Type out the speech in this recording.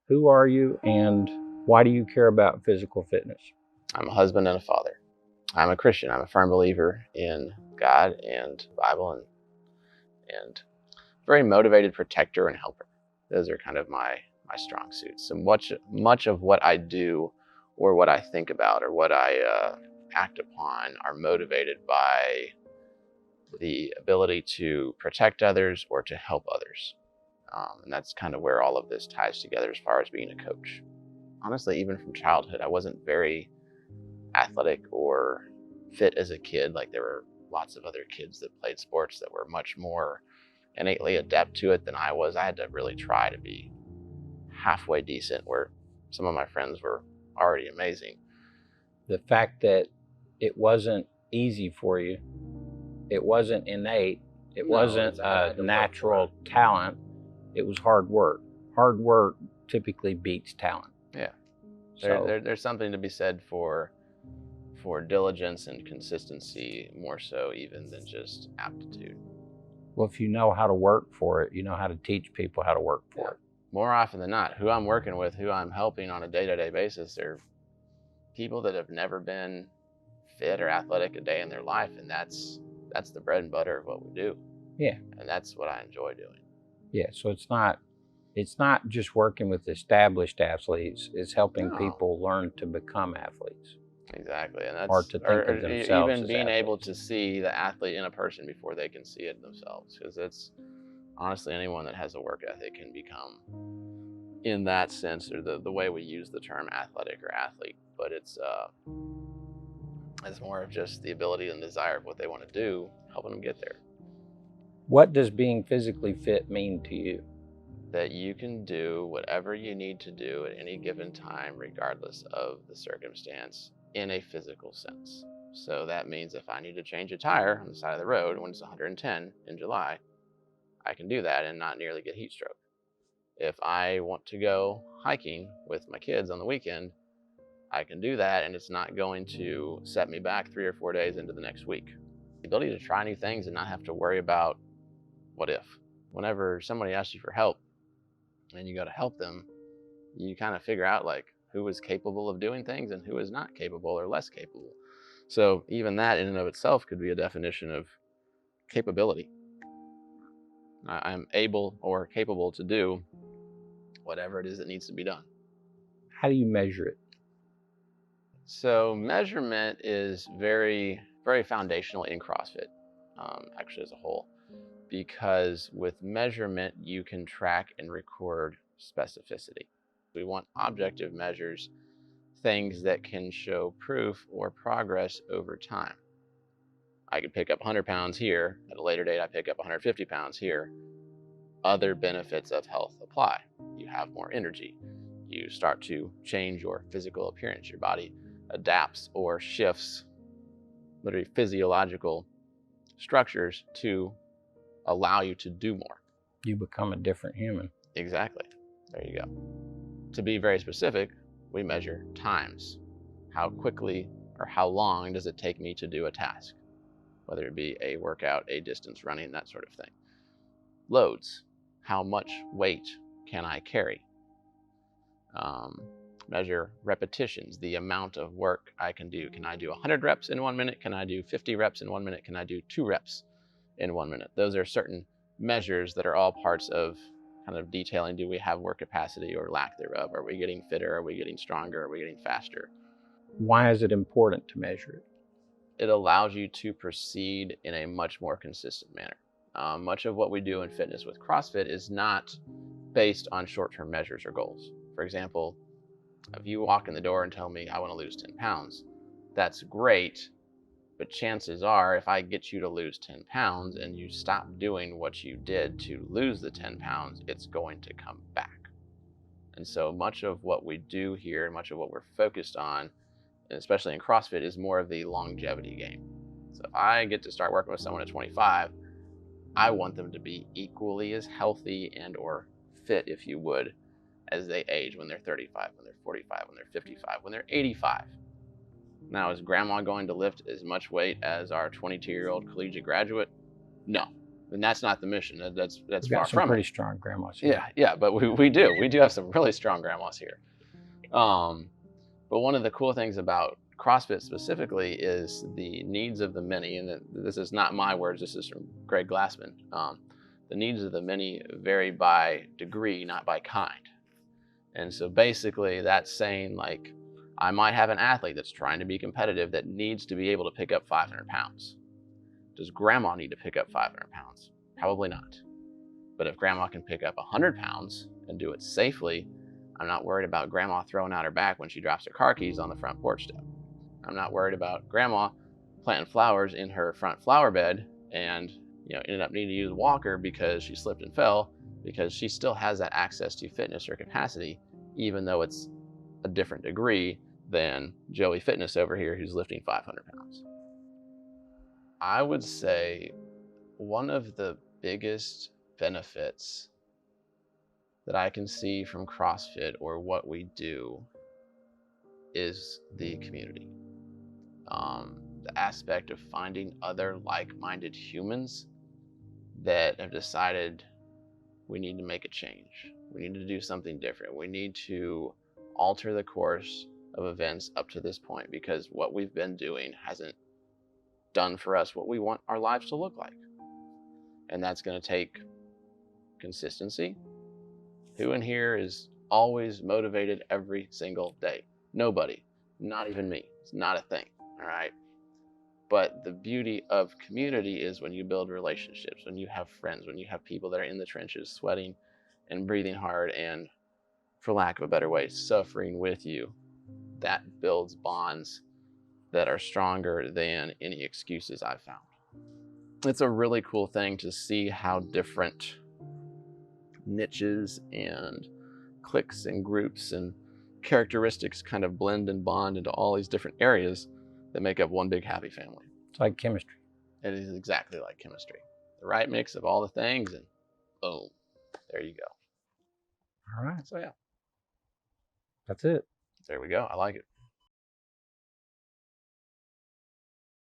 Who are you and why do you care about physical fitness? I'm a husband and a father. I'm a Christian. I'm a firm believer in God and Bible and very motivated protector and helper. Those are kind of my strong suits. So much of what I do or what I think about or what I act upon are motivated by the ability to protect others or to help others. And that's kind of where all of this ties together as far as being a coach. Honestly, even from childhood, I wasn't very athletic or fit as a kid. Like there were lots of other kids that played sports that were much more innately adept to it than I was. I had to really try to be halfway decent where some of my friends were already amazing. The fact that it wasn't easy for you, it wasn't innate, it wasn't a natural talent, it was hard work. Hard work typically beats talent. Yeah. So There's something to be said for diligence and consistency more so even than just aptitude. well, if you know how to work for it, you know how to teach people how to work for it. More often than not, who I'm working with, who I'm helping on a day-to-day basis, they're people that have never been fit or athletic a day in their life, and that's the bread and butter of what we do. Yeah. And that's what I enjoy doing. Yeah, so it's not just working with established athletes, it's helping people learn to become athletes. Exactly, and that's or to think of themselves even as being able athletes. to see the athlete in a person before they can see it themselves, because it's honestly anyone that has a work ethic can become, in that sense, or the way we use the term athletic or athlete, but it's more of just the ability and desire of what they want to do, helping them get there. What does being physically fit mean to you? That you can do whatever you need to do at any given time, regardless of the circumstance, in a physical sense. So that means if I need to change a tire on the side of the road when it's 110 in July, I can do that and not nearly get heat stroke. If I want to go hiking with my kids on the weekend, I can do that and it's not going to set me back 3 or 4 days into the next week. The ability to try new things and not have to worry about what if. Whenever somebody asks you for help and you go to help them, you kind of figure out like who is capable of doing things and who is not capable or less capable. So even that in and of itself could be a definition of capability. I'm able or capable to do whatever it is that needs to be done. How do you measure it? So measurement is very, very foundational in CrossFit, actually as a whole, because with measurement, you can track and record specificity. We want objective measures, things that can show proof or progress over time. I could pick up 100 pounds here. At a later date, I pick up 150 pounds here. Other benefits of health apply. You have more energy. You start to change your physical appearance. Your body adapts or shifts literally physiological structures to allow you to do more. You become a different human. Exactly. There you go. To be very specific, we measure times. How quickly or how long does it take me to do a task? Whether it be a workout, a distance running, that sort of thing. Loads. How much weight can I carry? Measure repetitions, the amount of work I can do. Can I do 100 reps in 1 minute? Can I do 50 reps in 1 minute? Can I do 2 reps in 1 minute? Those are certain measures that are all parts of kind of detailing, do we have work capacity or lack thereof? Are we getting fitter? Are we getting stronger? Are we getting faster? Why is it important to measure it? It allows you to proceed in a much more consistent manner. Much of what we do in fitness with CrossFit is not based on short-term measures or goals. For example, if you walk in the door and tell me I want to lose 10 pounds, that's great, but chances are if I get you to lose 10 pounds and you stop doing what you did to lose the 10 pounds, it's going to come back. And so much of what we do here and much of what we're focused on, and especially in CrossFit, is more of the longevity game. So if I get to start working with someone at 25, I want them to be equally as healthy and or fit, if you would, as they age when they're 35, when they're 45, when they're 55, when they're 85. Now, is grandma going to lift as much weight as our 22-year-old collegiate graduate? No, And that's not the mission. That's We've far got some from pretty it. strong grandmas here. Yeah, but we do have some really strong grandmas here. But one of the cool things about CrossFit specifically is the needs of the many, and this is not my words. This is from Greg Glassman. The needs of the many vary by degree, not by kind. And so basically, that's saying like, I might have an athlete that's trying to be competitive that needs to be able to pick up 500 pounds. Does grandma need to pick up 500 pounds? Probably not. But if grandma can pick up 100 pounds and do it safely, I'm not worried about grandma throwing out her back when she drops her car keys on the front porch step. I'm not worried about grandma planting flowers in her front flower bed and ended up needing to use a walker because she slipped and fell, because she still has that access to fitness or capacity, even though it's a different degree than Joey Fitness over here who's lifting 500 pounds. I would say one of the biggest benefits that I can see from CrossFit or what we do is the community. The aspect of finding other like-minded humans that have decided we need to make a change. We need to do something different. We need to alter the course of events up to this point because what we've been doing hasn't done for us what we want our lives to look like. And that's going to take consistency. Who in here is always motivated every single day? Nobody, not even me. It's not a thing, all right? But the beauty of community is when you build relationships, when you have friends, when you have people that are in the trenches sweating and breathing hard and, for lack of a better way, suffering with you. That builds bonds that are stronger than any excuses I've found. It's a really cool thing to see how different niches and cliques and groups and characteristics kind of blend and bond into all these different areas that make up one big happy family. It's like chemistry. It is exactly like chemistry. The right mix of all the things and boom, there you go. All right. So yeah, That's it. there we go. I like it.